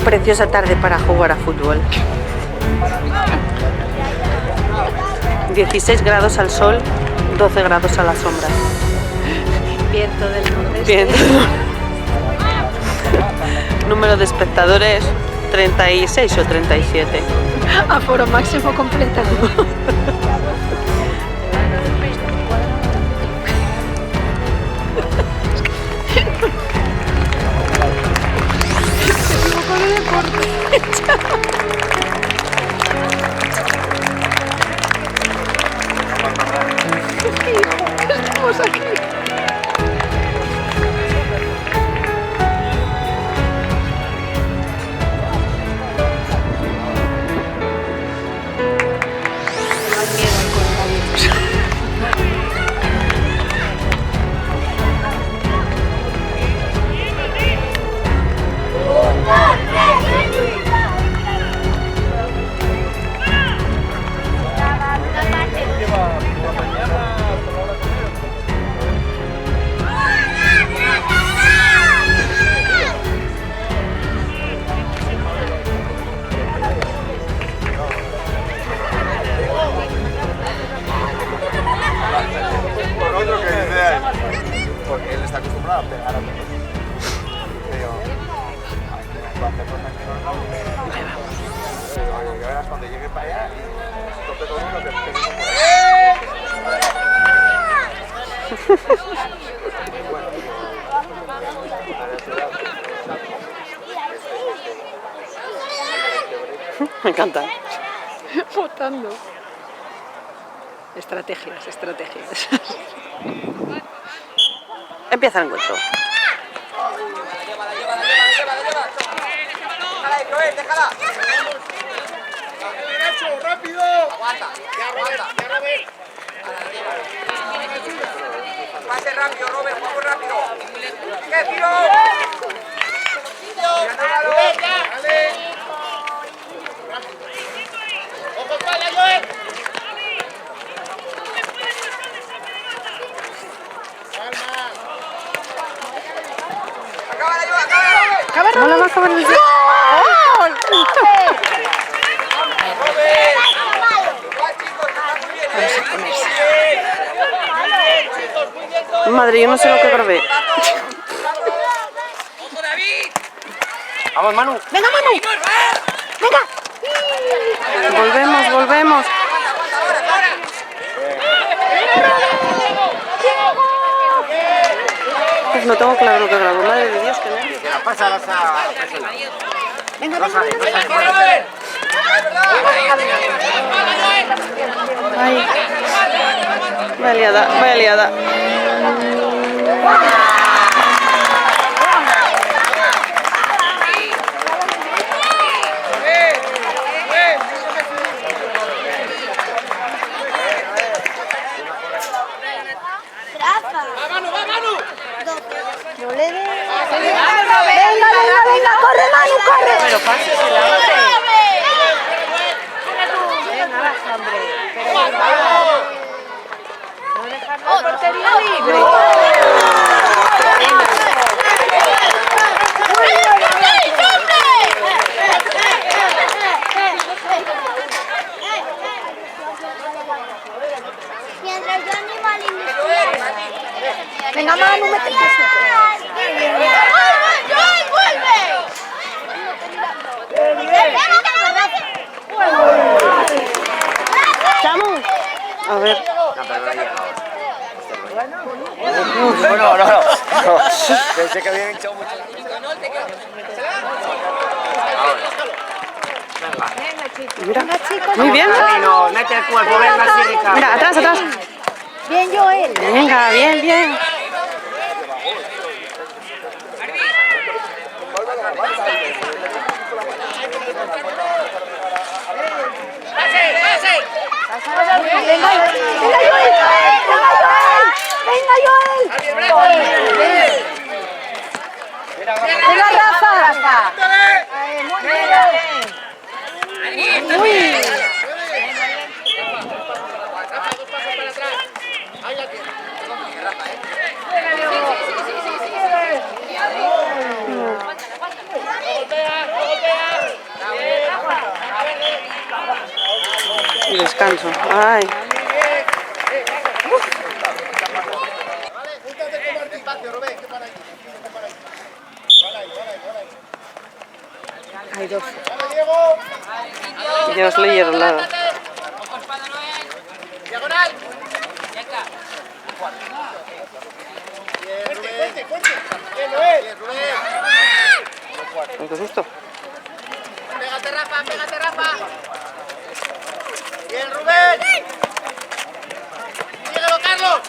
Preciosa tarde para jugar a fútbol. 16 grados al sol, 12 grados a la sombra. Viento del nordeste. Viento. Número de espectadores 36 o 37. Aforo máximo completado. Estamos aquí. Porque él está acostumbrado a pegar a todos. Pero va a hacer cosas que no. Y verás cuando llegue para allá y tope todo lo que Me encanta. Votando. Estrategias, estrategias. Empieza el encuentro. Déjala. Derecho, rápido. Aguanta. Pase rápido, Robert, vamos rápido. ¡Qué tiro! Dale. Ojo, espalda, Joel. ¿Cómo la va a acabar el gol? Madre, yo no sé lo que grabé. ¡Vamos, Manu! ¡Venga, Manu! ¡Venga! Volvemos. Pues no tengo claro lo que grabo. Madre de Dios, que nervios. Que la pasa, vas a presionar. Venga, No sale. Ay. Vaya liada. No le des. Venga, corre, Manu, corre. Pero pásesela. Venga, baja, hombre. No dejar la portería libre. Mientras yo animal Venga, Manu, métete. ¡Joel, vuelve! Samu. A ver. No, pero no ha llegado. No. Pensé que habían echado mucho. Mira. Muy bien. No, mete el cuerpo, venga así, Ricardo. Mira, atrás. Bien, Joel. Venga, bien. Venga, Joel. descanso. Ay. Hay dos. Dios le hierro lado. Diagonal. Bien, Rubén. Qué susto. Pégate, Rafa, pégate, Rafa. Bien, Rubén. Síguelo, Carlos.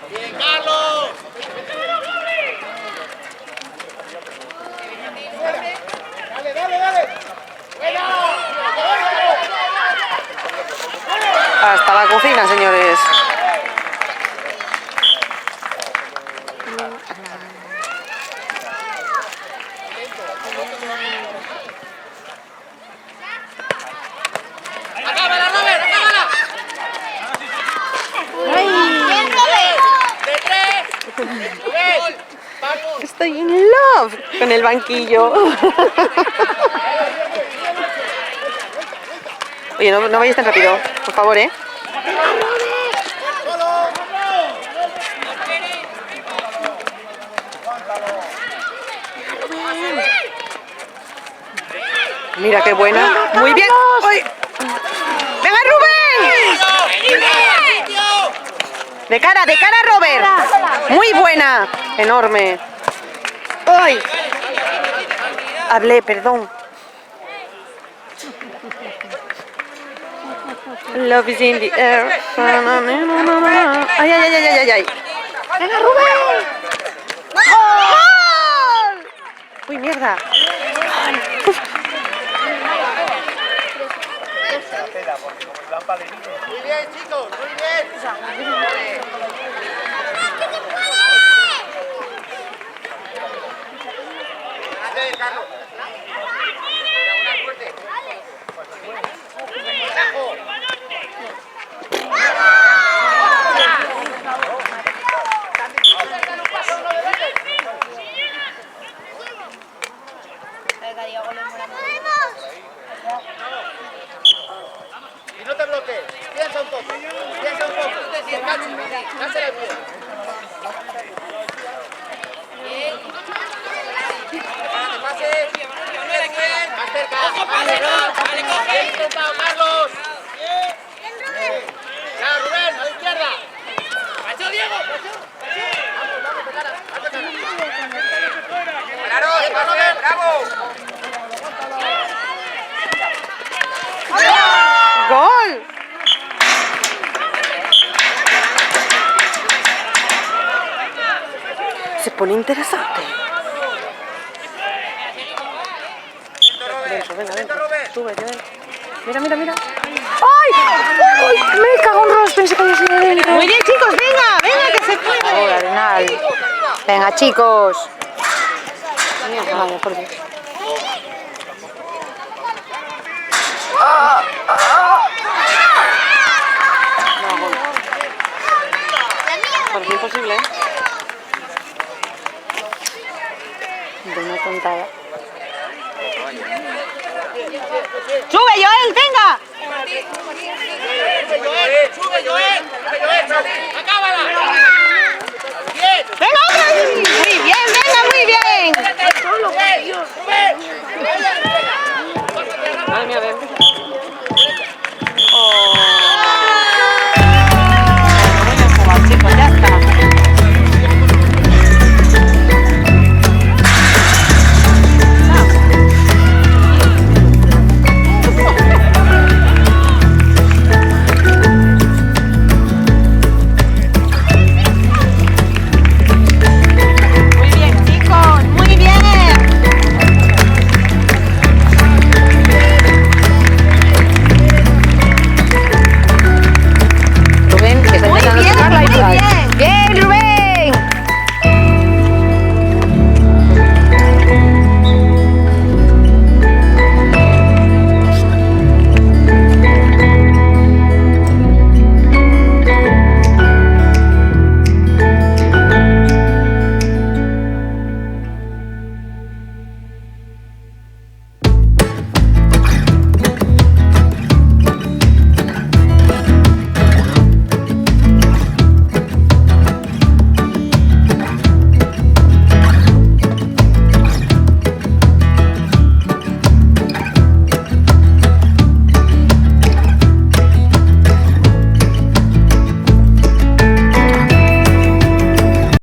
Bien, Carlos. Dale. Hasta la cocina, señores. Acábala, Robert, acábala. Bien, Robert. De tres. Rubén. Vamos. Estoy in love con el banquillo. Oye, no vayáis tan rápido, por favor, ¿eh? Mira qué buena. Muy bien. ¡Ay! ¡Venga, Rubén! De cara, Robert. Muy buena. Enorme. ¡Ay! Hablé, perdón. Love is in the air. Ay. ¡Venga, Rubén! ¡Gol! Uy, mierda. Muy bien, chicos, muy bien. Adelante, Carlos. Diagonal fuerte. Abajo. Y no te bloquees. Piensa un poco. Dásela al pie. Espérate, pase. Bien. Más cerca. Bien intentado, Carlos. Ya, Rubén, a la izquierda. ¡Pacho, Diego! Vamos, de cara. ¡Claro, Rubén! ¡Bravo! ¡Gol! Se pone interesante. Venga. Sube, Mira. ¡Ay! Me cago en Ross, pensé que había sido dentro. Muy bien, chicos, venga, que se puede. Hola, Arenal. Venga, chicos. Vale, por Dios. No, gol. Parece imposible, ¿eh? De una tontada. ¡Sube, Joel, venga! ¡Sube, Joel! ¡Acábala! ¡Bien! ¡Venga, otra! Muy bien, venga, muy bien.